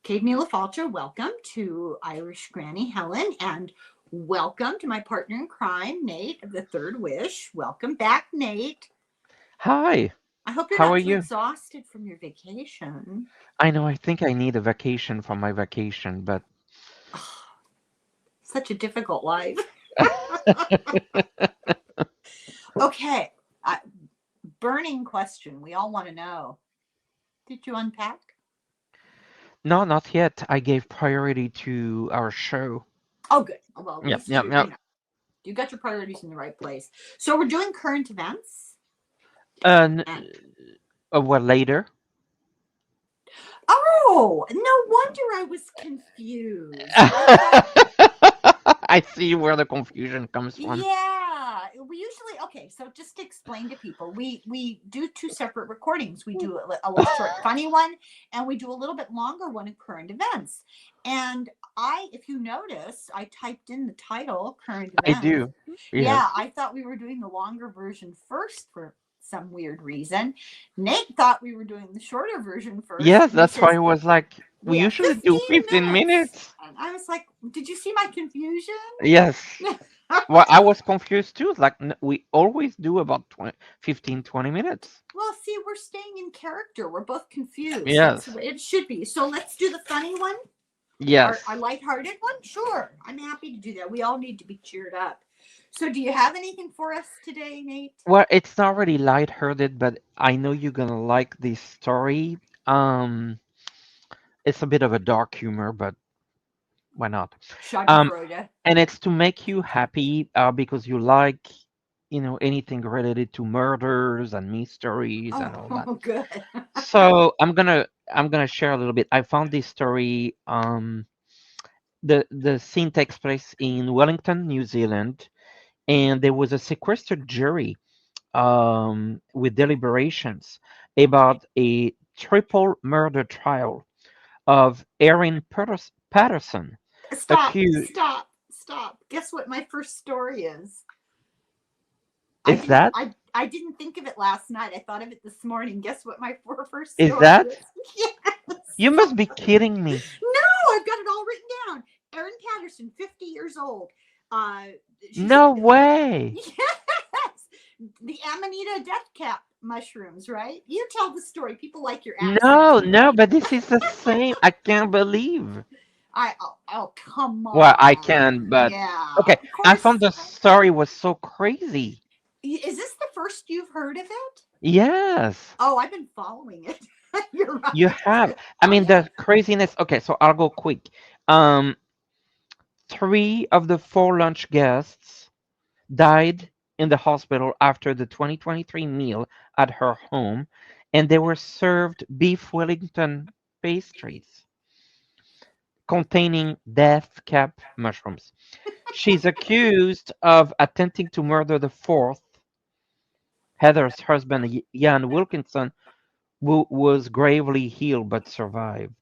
Kate Mila Falcher, welcome to Irish Granny Helen, and welcome to my partner in crime, Nate of the Third Wish. Welcome back, Nate. Hi, I hope you're how not are too you? exhausted from your vacation. I know, I think I need a vacation from my vacation, but Such a difficult life. Okay, uh, burning question. We all want to know. Did you unpack? no, not yet. I gave priority to our show. Oh, good. Well, at Yep, least yep, you yep. know you got your priorities in the right place. So we're doing current events. And And well, later. oh, no wonder I was confused. I thought, I see where the confusion comes from. yeah, we usually okay. So just to explain to people, we do two separate recordings. We do a little short, funny one, and we do a little bit longer one in current events. And if you notice, I typed in the title "current I events." do. Yeah, Yes. I thought we were doing the longer version first for some weird reason. Nate thought we were doing the shorter version first, Yes, and he that's why says it was like, we we have usually do 15 15 minutes. minutes. And I was like, did you see my confusion? Yes. Well, I was confused too. Like, we always do about 20, 15, 20 minutes. Well, see, we're staying in character. We're both confused. That's the Yes. way it should be. So let's do the funny one, our Yes. lighthearted one. Sure, I'm happy to do that. We all need to be cheered up. So, do you have anything for us today, Nate? Well, it's not really lighthearted, but I know you're gonna like this story. Um, it's a bit of a dark humor, but why not? Um, Schadenfreude. and it's to make you happy, because you like, anything related to murders and mysteries and all that. Oh, good. So I'm gonna share a little bit. I found this story. The scene takes place in Wellington, New Zealand, and there was a sequestered jury, with deliberations about a triple murder trial of Erin Patterson, Stop, accused. stop, stop. Guess what my first story is? I Is didn't that I didn't think of it last night. I thought of it this morning. Guess what my first is story that? is? Yes. You must be kidding me. No, I've got it all written down. Erin Patterson, 50 years old. Uh, she's No way. yes, the Amanita death cap mushrooms, right? You tell the story. People like your accent. No, no, but this is the same. I can't believe. Oh, come Well, I on. can, but Yeah, okay. of I found course. the story was so crazy. Is this the first you've heard of it? Yes, Oh, I've been following it. You're you right. have. I Oh mean, yeah. the craziness. Okay, so I'll go quick. Um, Three of the four lunch guests died in the hospital after the 2023 meal at her home, and they were served beef Wellington pastries containing death cap mushrooms. She's accused of attempting to murder the fourth, Heather's husband, Jan Wilkinson, who was gravely ill but survived.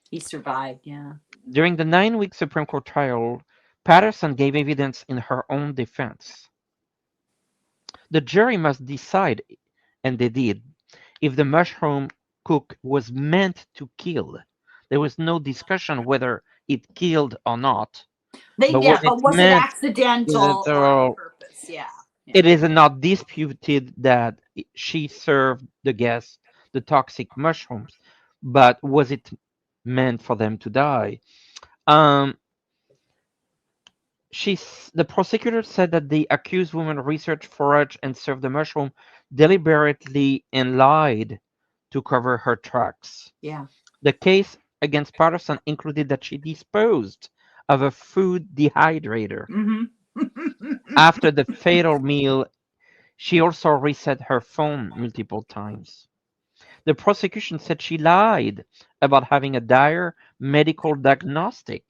He survived. Yeah. During the 9-week Supreme Court trial, Patterson gave evidence in her own defense. The jury must decide, and they did, if the mushroom cook was meant to kill. There was no discussion whether it killed or not, but was Yeah, it but was it meant? accidental or on purpose? Yeah. Yeah. It is not disputed that she served the guests the toxic mushrooms, but was it meant for them to die? Um, the prosecutor said that the accused woman researched, foraged, and served the mushroom deliberately and lied to cover her tracks. Yeah. The case against Patterson included that she disposed of a food dehydrator. Mm-hmm. After the fatal meal, she also reset her phone multiple times. The prosecution said she lied about having a dire medical diagnostic.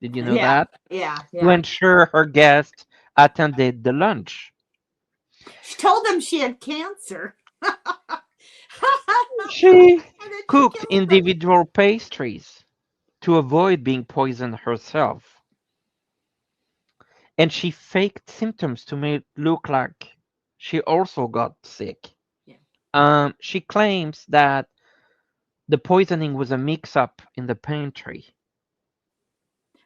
Did you know Yeah. that? Yeah. To Yeah. ensure her guests attended the lunch. She told them she had cancer. And She then she cooked killed them. individual pastries to avoid being poisoned herself. And she faked symptoms to make it look like she also got sick. Yeah. She claims that the poisoning was a mix-up in the pantry.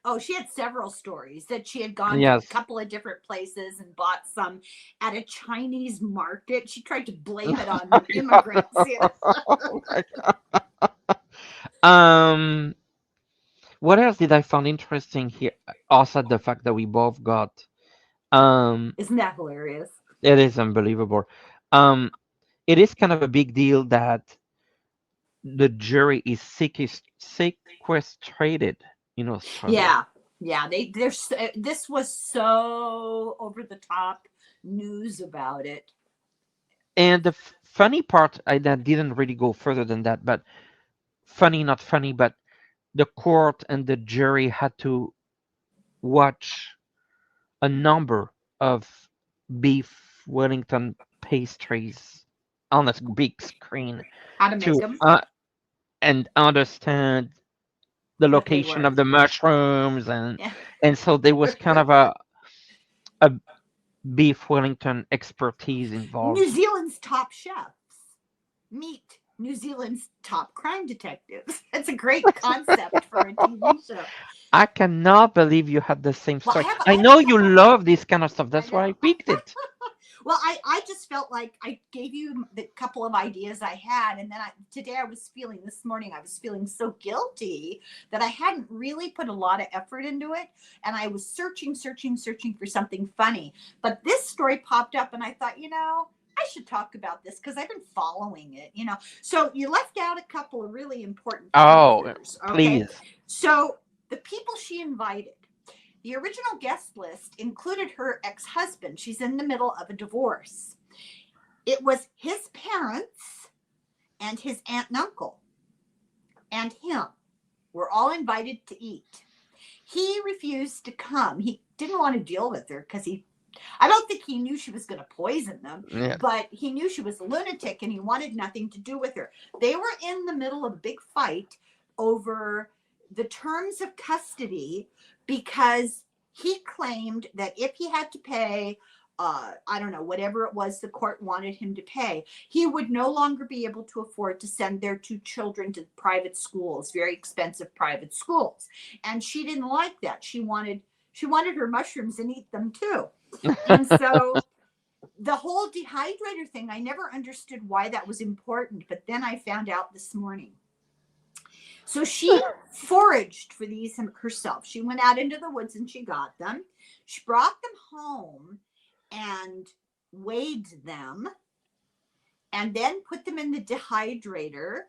Oh, she had several stories that she had gone to a Yes. couple of different places and bought some at a Chinese market. She tried to blame it on the immigrants. You know? Oh my God. What else did I find interesting here? Also, the fact that we both got. Um, Isn't that hilarious? it is unbelievable. Um, it is kind of a big deal that the jury is sequestrated in Australia. Yeah, yeah. This was so over the top news about it. And the funny part, I that didn't really go further than that, but funny, not funny, but the court and the jury had to watch a number of beef Wellington pastries on a big screen How to make to them? and understand the That they location were. of the mushrooms, Yeah. and so there was kind of a beef Wellington expertise New involved. Zealand's top chefs meet New Zealand's top crime detectives. It's a great concept for a TV show. I cannot believe you had the same Well, story. I I have a know you couple. love this kind of stuff. I That's why I know. picked it. Well, I just felt like I gave you the couple of ideas I had, and then this morning I was feeling so guilty that I hadn't really put a lot of effort into it, and I was searching for something funny. But this story popped up, and I thought, I should talk about this because I've been following it. So you left out a couple of really important Oh, features. Okay, please. so the people she invited. The original guest list included her ex-husband. She's in the middle of a divorce. It was his parents and his aunt and uncle and him were all invited to eat. He refused to come. He didn't want to deal with her because I don't think he knew she was going to poison them, Yeah. but he knew she was a lunatic and he wanted nothing to do with her. They were in the middle of a big fight over the terms of custody because he claimed that if he had to pay, I don't know, whatever it was the court wanted him to pay, he would no longer be able to afford to send their two children to private schools, very expensive private schools. And she didn't like that. She wanted her mushrooms and eat them too. And so the whole dehydrator thing, I never understood why that was important, but then I found out this morning. So she foraged for these herself. She went out into the woods and she got them. She brought them home and weighed them and then put them in the dehydrator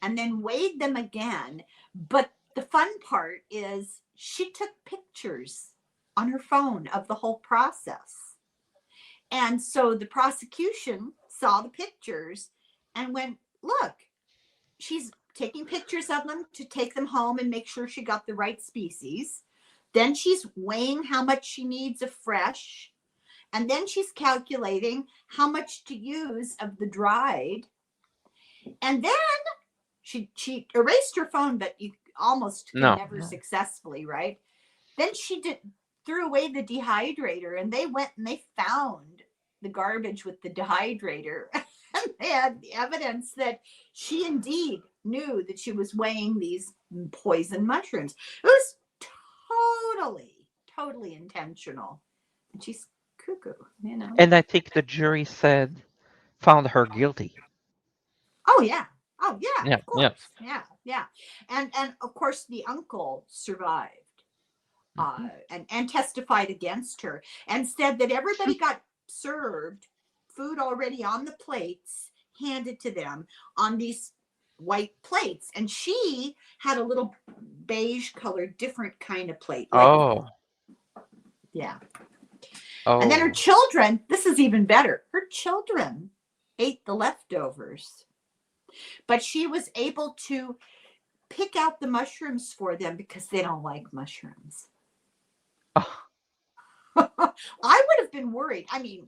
and then weighed them again. But the fun part is she took pictures on her phone of the whole process. And so the prosecution saw the pictures and went, look, she's taking pictures of them to take them home and make sure she got the right species. Then she's weighing how much she needs of fresh. And then she's calculating how much to use of the dried. And then she erased her phone, but you almost could never successfully, right? Then she threw away the dehydrator and they went and they found the garbage with the dehydrator. And they had the evidence that she indeed knew that she was weighing these poison mushrooms. It was totally intentional. And she's cuckoo, And I think the jury found her guilty. Oh yeah. Oh yeah, Yeah, of course. yeah. Yeah. And of course the uncle survived. And testified against her and said that everybody got served food already on the plates handed to them on these white plates, and she had a little beige colored different kind of plate. Oh. Yeah. Oh. And then her children, this is even better, her children ate the leftovers, but she was able to pick out the mushrooms for them because they don't like mushrooms. Oh. I would have been worried. I mean,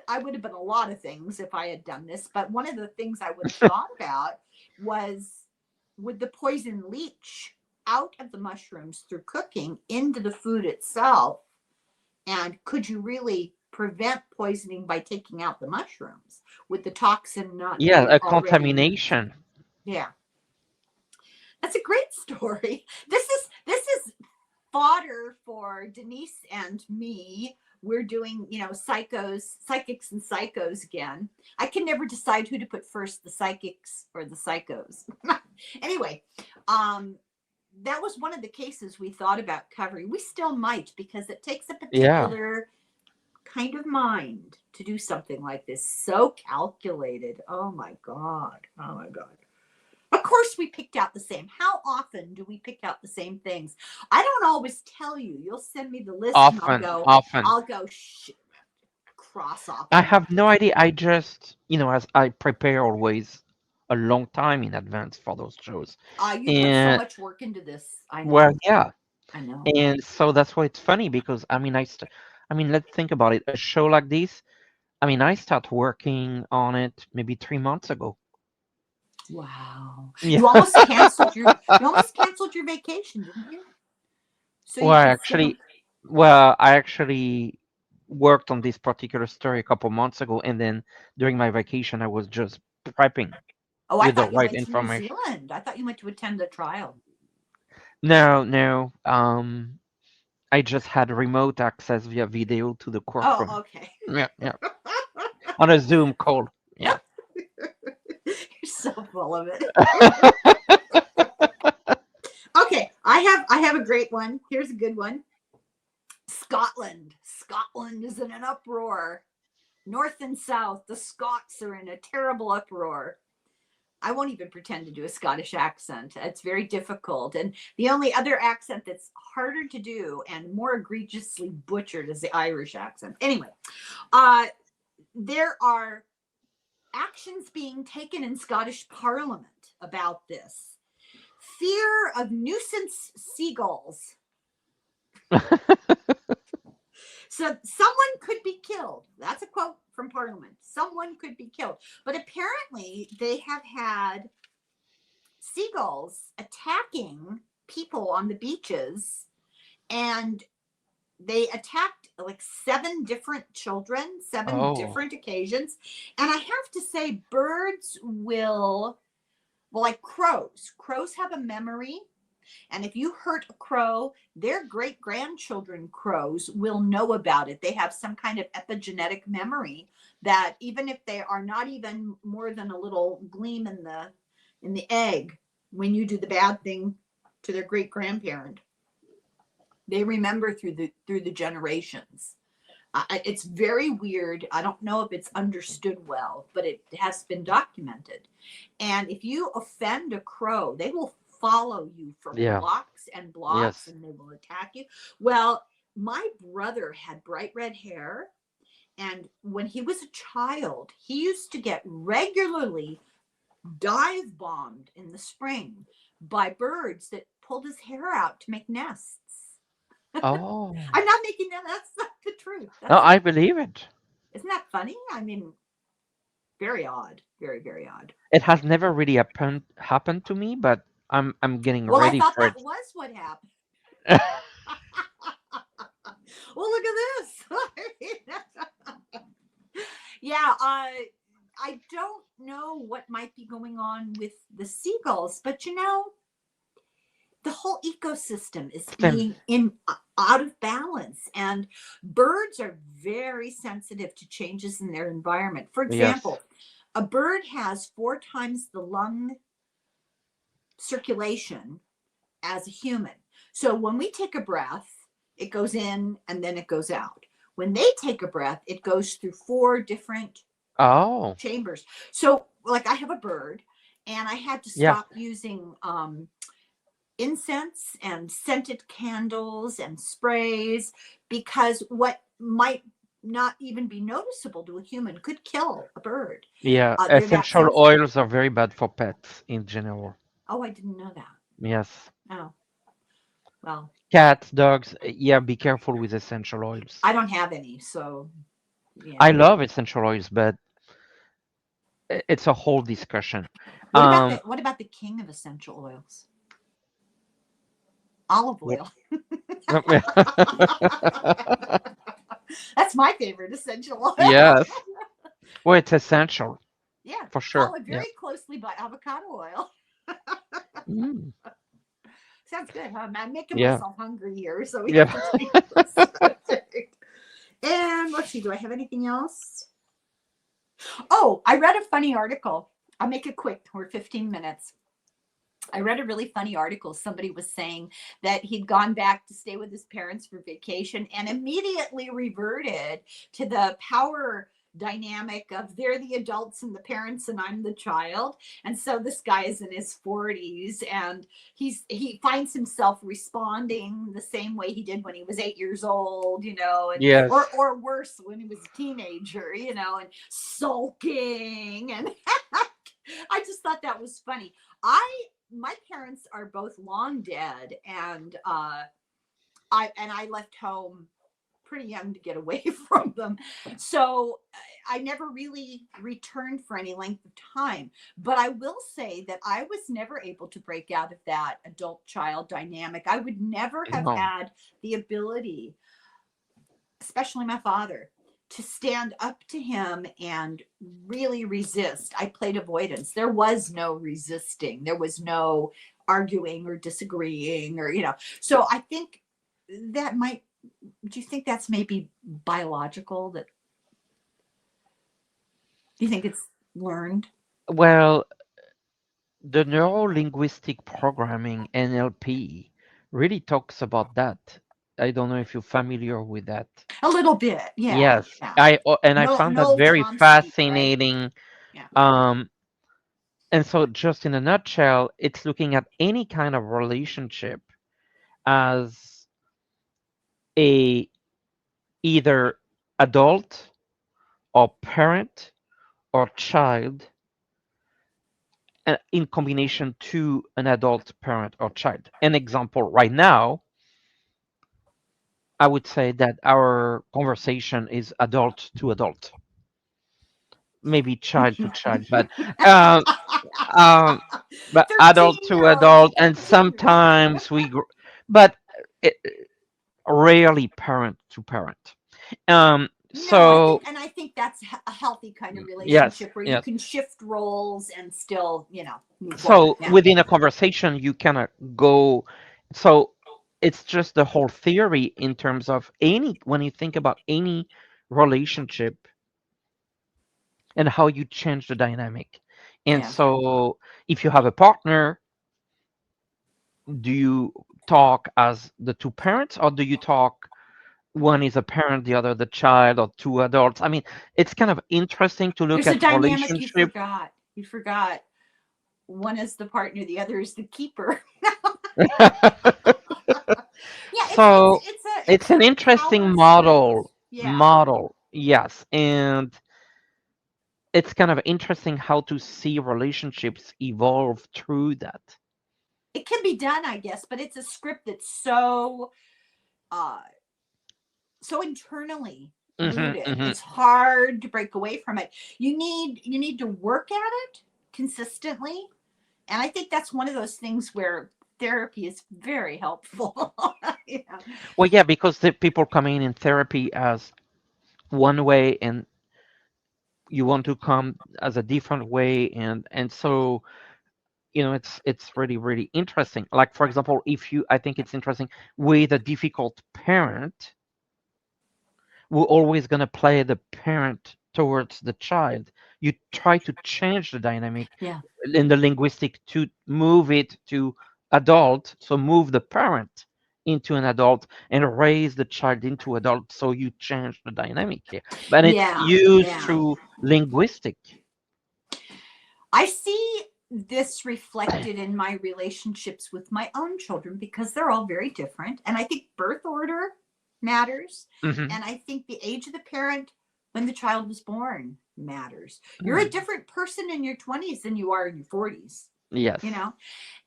I would have been a lot of things if I had done this, but one of the things I would have thought about was, would the poison leach out of the mushrooms through cooking into the food itself? And could you really prevent poisoning by taking out the mushrooms with the toxin not? Yeah, a contamination. Yeah. That's a great story. This is fodder for Denise and me. We're doing, psychics and psychos again. I can never decide who to put first, the psychics or the psychos. Anyway, that was one of the cases we thought about covering. We still might, because it takes a Yeah, particular kind of mind to do something like this. So calculated. Oh my God. Oh my God. Of course, we picked out the same. How often do we pick out the same things? I don't always tell you. You'll send me the list and often, often. I'll go cross off I on my have no idea. I just, as I prepare always a long time in advance for those shows. You put so And much work into this. I well, know. yeah. I know. And so that's why it's funny because let's think about it. A show like this, I start working on it maybe 3 months ago. Wow. Yeah. You almost canceled your vacation, didn't you? So Well, you could sit. I actually worked on this particular story a couple months ago, and then during my vacation, I was just prepping Oh, I with the thought you right went to New information. Zealand. I thought you went to attend the trial. No, no. I just had remote access via video to the Oh, courtroom. okay. Yeah, yeah. On a Zoom call. Yeah. You're so full of it. Okay, I have a great one. Here's a good one. Scotland. Scotland is in an uproar. North and south, the Scots are in a terrible uproar. I won't even pretend to do a Scottish accent. It's very difficult. And the only other accent that's harder to do and more egregiously butchered is the Irish accent. Anyway, there are actions being taken in Scottish Parliament about this. Fear of nuisance seagulls. So someone could be killed. That's a quote from Parliament. Someone could be killed. But apparently they have had seagulls attacking people on the beaches, and they attacked like 7 different children, 7 Oh, different occasions. And I have to say, birds like crows have a memory. And if you hurt a crow, their great grandchildren crows will know about it. They have some kind of epigenetic memory that even if they are not even more than a little gleam in the egg, when you do the bad thing to their great grandparent, they remember through the generations. It's very weird. I don't know if it's understood well, but it has been documented. And if you offend a crow, they will follow you for yeah. blocks and blocks, Yes. and they will attack you. Well, my brother had bright red hair, and when he was a child, he used to get regularly dive bombed in the spring by birds that pulled his hair out to make nests. Oh. I'm not making that. That's not the truth. No, That's I believe it. Isn't that funny? I mean, very odd. Very, very odd. It has never really happened to me, but I'm getting Well, I ready thought for that it. was what happened. Well, look at this. Yeah, I don't know what might be going on with the seagulls, but the whole ecosystem is Same. being out of balance, and birds are very sensitive to changes in their environment. For Yes. example, a bird has 4 times the lung circulation as a human. So when we take a breath, it goes in and then it goes out. When they take a breath, it goes through 4 different Oh, chambers. So, like, I have a bird, and I had to yeah. stop using incense and scented candles and sprays, because what might not even be noticeable to a human could kill a bird. Yeah. They're that Essential sensitive. oils are very bad for pets in general. Oh, I didn't know that. Yes. Oh, well, Cats, dogs, yeah, be careful with essential oils. I don't have any, so I yeah. love essential oils, but it's a whole discussion. What Um, about the king of essential oils? Olive what? oil. That's my favorite essential oil. Yes. Well, it's essential Yeah, for sure. followed Yeah. very closely by avocado oil. Mm. Sounds good, huh? I'm making Yeah. myself hungry here, so we have Yeah. to change the subject. And let's see, do I have anything else? Oh, I read a funny article. I'll make it quick. We're 15 minutes. I read a really funny article. Somebody was saying that he'd gone back to stay with his parents for vacation and immediately reverted to the power dynamic of they're the adults and the parents and I'm the child. And so this guy is in his 40s and he finds himself responding the same way he did when he was 8 years old, and Yes. or worse when he was a teenager, and sulking and I just thought that was funny. My parents are both long dead, and I left home pretty young to get away from them. So I never really returned for any length of time. But I will say that I was never able to break out of that adult child dynamic. I would never have No. had the ability, especially my father, to stand up to him and really resist. I played avoidance. There was no resisting. There was no arguing or disagreeing So I think that do you think that's maybe biological? Do you think it's learned? Well, the neuro-linguistic programming NLP really talks about that. I don't know if you're familiar with that. A little bit. Yeah. Yes, Yeah. I No, found that Noel very Chomsky, right? fascinating. Yeah. Um, and so just in a nutshell, it's looking at any kind of relationship as a either adult or parent or child in combination to an adult parent or child. An example right now, I would say that our conversation is adult to adult, maybe child to child, um, um, but 13 adult to year old to adult, and 13-year-old. sometimes but it, rarely parent to parent. No, So I think that's a healthy kind of yes, relationship where you yes. can shift roles and still, move forward. So Yeah. within a conversation, you cannot go. So it's just the whole theory in terms of any, when you think about any relationship and how you change the dynamic. And Yeah. so if you have a partner, do you talk as the two parents, or do you talk one is a parent, the other the child, or two adults? I mean, it's kind of interesting to look There's a at dynamic you relationship. forgot. You forgot. One is the partner, the other is the keeper. Yeah, So it's it's an a interesting power struggle. Yeah. model, yes. And it's kind of interesting how to see relationships evolve through that. It can be done, I guess, but it's a script that's uh so internally Hmm, rooted. hmm. It's hard to break away from it. You need to work at it consistently. And I think that's one of those things where therapy is very helpful. Yeah. Well, yeah, because the people coming in therapy as one way, and you want to come as a different way, and so it's really really interesting. Like for example, if you I think it's interesting with a difficult parent, we're always going to play the parent towards the child. You try to change the dynamic Yeah. in the linguistic to move it to adult, so move the parent into an adult and raise the child into adult, so you change the dynamic here, but it's Yeah. used Yeah. through linguistic. I see this reflected in my relationships with my own children because they're all very different. And I think birth order matters. Hmm. And I think the age of the parent when the child was born matters. You're a Mm. different person in your 20s than you are in your 40s, Yes. you know?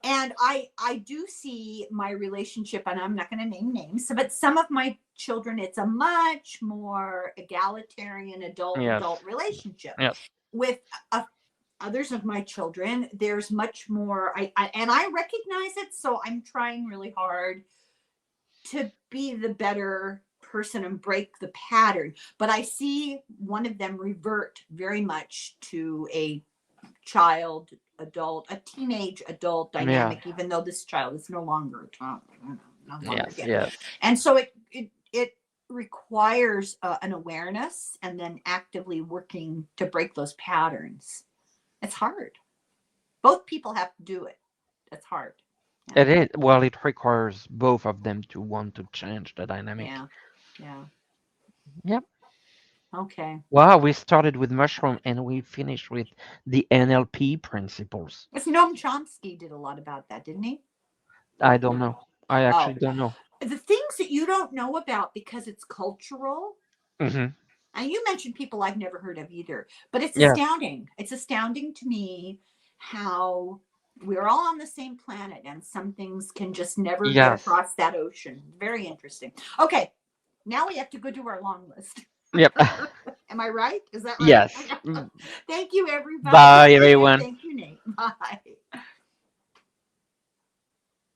And I do see my relationship, and I'm not going to name names, but some of my children, it's a much more egalitarian Yes. adult relationship. Yes. With a others of my children, there's much more. I recognize it, so I'm trying really hard to be the better person and break the pattern. But I see one of them revert very much to a child adult, a teenage adult Yeah. dynamic, even though this child is no longer Yes. kid. Yes. And so it requires an awareness and then actively working to break those patterns. It's hard. Both people have to do it. It's hard. It is. Well, it requires both of them to want to change the dynamic. Yeah. Yeah. Yep. Okay. Wow, we started with mushroom and we finished with the NLP principles. It's Noam Chomsky did a lot about that, didn't he? I don't know. I actually don't know. The things that you don't know about because it's cultural. Hmm. And you mentioned people I've never heard of either, but it's Yes. astounding. It's astounding to me how we're all on the same planet and some things can just never get Yes. across that ocean. Very interesting. Okay, now we have to go to our long list. Yep. Am I right? Is that right? Yes. Thank you, everybody. Bye, everyone. Thank you, Nate. Bye.